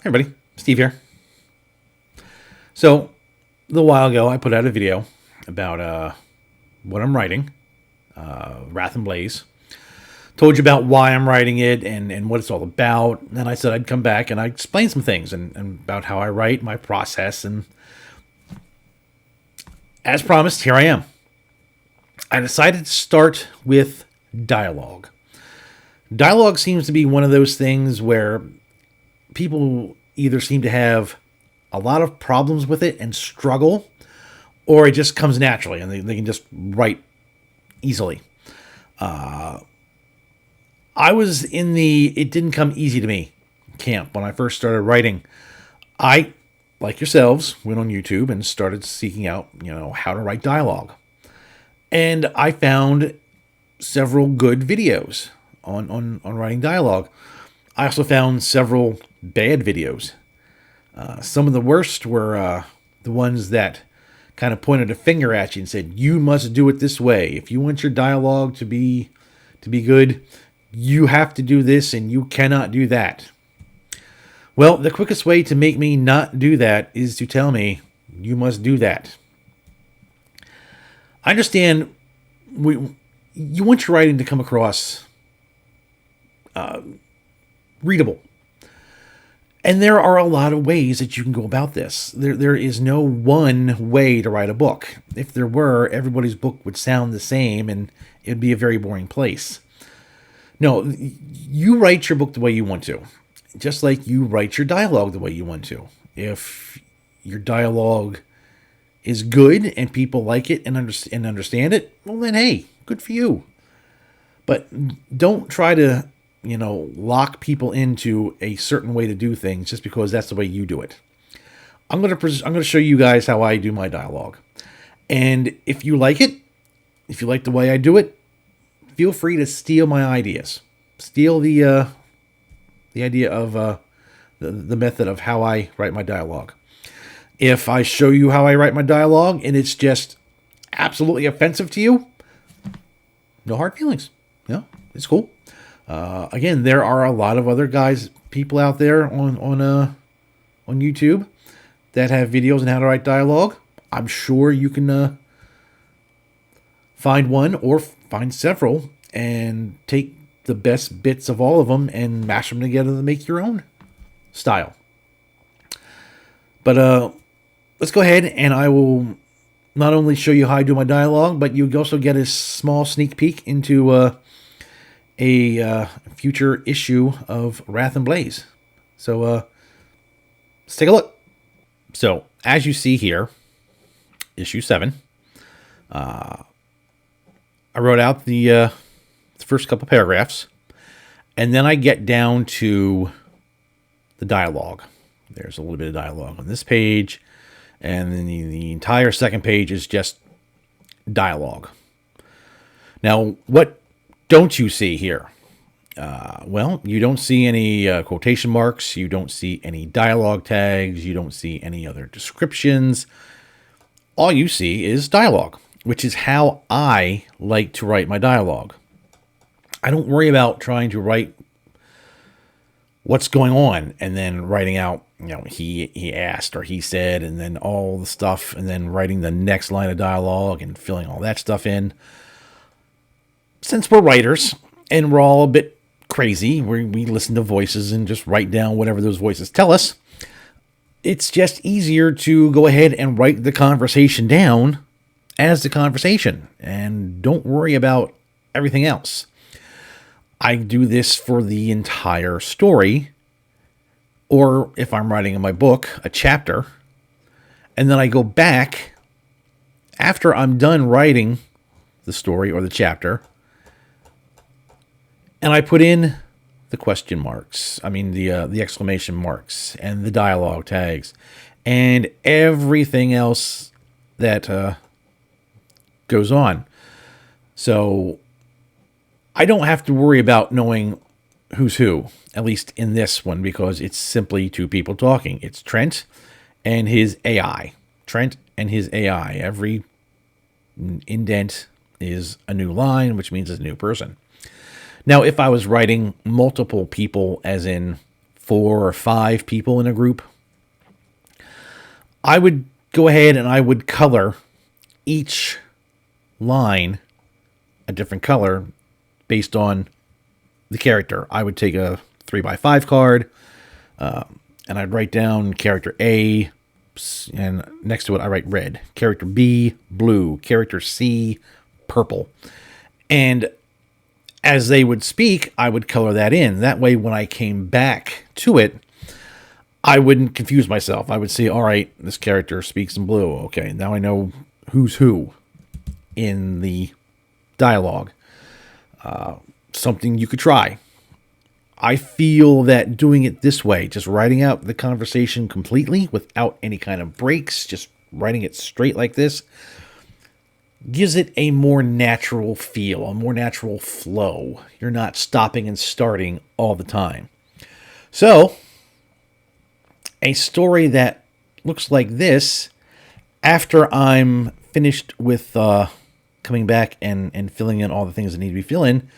Hey everybody, Steve here. So, a little while ago, I put out a video about what I'm writing, Wrath and Blaze. Told you about why I'm writing it and what it's all about. And I said I'd come back and I'd explain some things and about how I write, my process. And as promised, here I am. I decided to start with dialogue. Dialogue seems to be one of those things where people either seem to have a lot of problems with it and struggle, or it just comes naturally and they can just write easily. I was in the it didn't come easy to me camp when I first started writing. I, like yourselves, went on YouTube and started seeking out, how to write dialogue. And I found several good videos on writing dialogue. I also found several bad videos. Some of the worst were the ones that kind of pointed a finger at you and said, "You must do it this way. If you want your dialogue to be good, you have to do this and you cannot do that." Well, the quickest way to make me not do that is to tell me, "You must do that." I understand you want your writing to come across readable. And there are a lot of ways that you can go about this. There is no one way to write a book. If there were, everybody's book would sound the same and it would be a very boring place. No, you write your book the way you want to, just like you write your dialogue the way you want to. If your dialogue is good and people like it and understand it, well then hey, good for you. But don't try to lock people into a certain way to do things just because that's the way you do it. I'm gonna show you guys how I do my dialogue, and if you like it, if you like the way I do it, feel free to steal my ideas, steal the idea of the method of how I write my dialogue. If I show you how I write my dialogue and it's just absolutely offensive to you, no hard feelings. It's cool. Again, there are a lot of other people out there on YouTube that have videos on how to write dialogue. I'm sure you can find one or find several and take the best bits of all of them and mash them together to make your own style. But let's go ahead and I will not only show you how I do my dialogue, but you also get a small sneak peek into a future issue of Wrath and Blaze. So let's take a look. So as you see here, issue 7, I wrote out the first couple paragraphs, and then I get down to the dialogue. There's a little bit of dialogue on this page, and then the entire second page is just dialogue. Now, what don't you see here? Well, you don't see any quotation marks. You don't see any dialogue tags. You don't see any other descriptions. All you see is dialogue, which is how I like to write my dialogue. I don't worry about trying to write what's going on and then writing out, he asked or he said, and then all the stuff, and then writing the next line of dialogue and filling all that stuff in. Since we're writers and we're all a bit crazy, we listen to voices and just write down whatever those voices tell us, it's just easier to go ahead and write the conversation down as the conversation and don't worry about everything else. I do this for the entire story, or if I'm writing in my book, a chapter, and then I go back after I'm done writing the story or the chapter, and I put in the question marks, the exclamation marks, and the dialogue tags, and everything else that goes on. So I don't have to worry about knowing who's who, at least in this one, because it's simply two people talking. It's Trent and his AI. Trent and his AI. Every indent is a new line, which means it's a new person. Now, if I was writing multiple people, as in 4 or 5 people in a group, I would go ahead and I would color each line a different color based on the character. I would take a 3x5 card, and I'd write down character A, and next to it I write red. Character B, blue. Character C, purple. And as they would speak, I would color that in. That way, when I came back to it, I wouldn't confuse myself. I would see, all right, this character speaks in blue. Okay, now I know who's who in the dialogue. Something you could try. I feel that doing it this way, just writing out the conversation completely without any kind of breaks, just writing it straight like this, gives it a more natural feel, a more natural flow. You're not stopping and starting all the time. So, a story that looks like this, after I'm finished with coming back and filling in all the things that need to be filled in,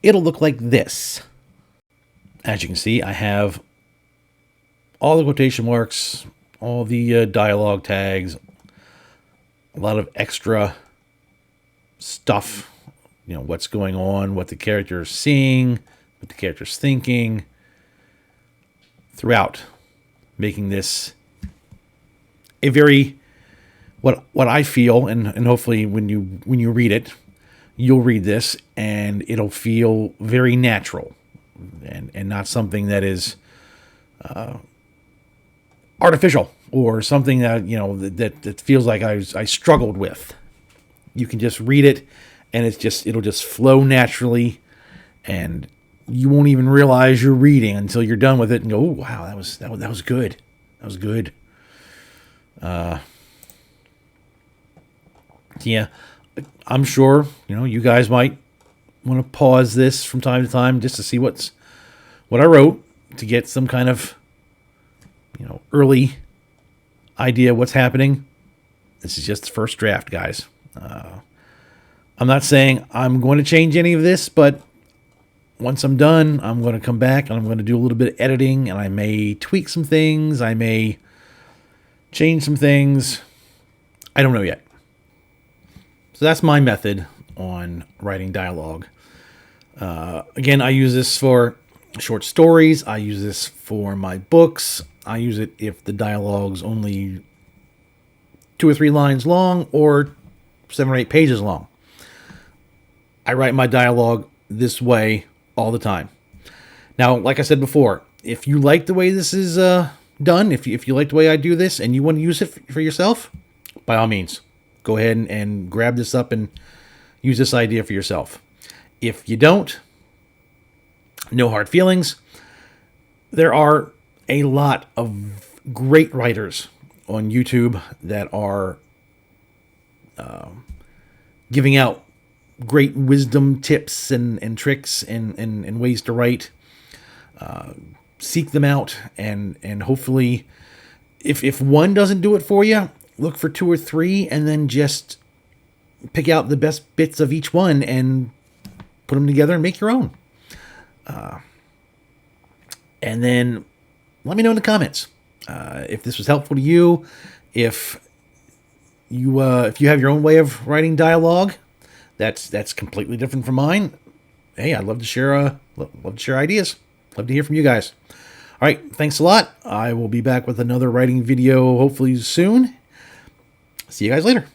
it'll look like this. As you can see, I have all the quotation marks, all the dialogue tags, a lot of extra stuff, you know, what's going on, what the character is seeing, what the character is thinking, throughout, making this a very, what I feel, and hopefully when you read it, you'll read this and it'll feel very natural, and not something that is artificial or something that, you know, that feels like I struggled with. You can just read it and it'll just flow naturally, and you won't even realize you're reading until you're done with it and go, oh, wow, that was good. That was good. Yeah, I'm sure, you know, you guys might want to pause this from time to time just to see what I wrote, to get some kind of, you know, early idea what's happening. This is just the first draft, guys. I'm not saying I'm going to change any of this, but once I'm done, I'm going to come back and I'm going to do a little bit of editing, and I may tweak some things. I may change some things. I don't know yet. So that's my method on writing dialogue. Again, I use this for short stories. I use this for my books. I use it if the dialogue's only 2 or 3 lines long or 7 or 8 pages long. I write my dialogue this way all the time. Now, like I said before, if you like the way this is done, if you like the way I do this and you want to use it for yourself, by all means, go ahead and grab this up and use this idea for yourself. If you don't, no hard feelings. There are a lot of great writers on YouTube that are giving out great wisdom tips and tricks and ways to write. Seek them out, and hopefully, if one doesn't do it for you, look for 2 or 3, and then just pick out the best bits of each one and put them together and make your own. And then let me know in the comments if this was helpful to you. If you have your own way of writing dialogue, that's completely different from mine. Hey, I'd love to share ideas. Love to hear from you guys. All right, thanks a lot. I will be back with another writing video hopefully soon. See you guys later.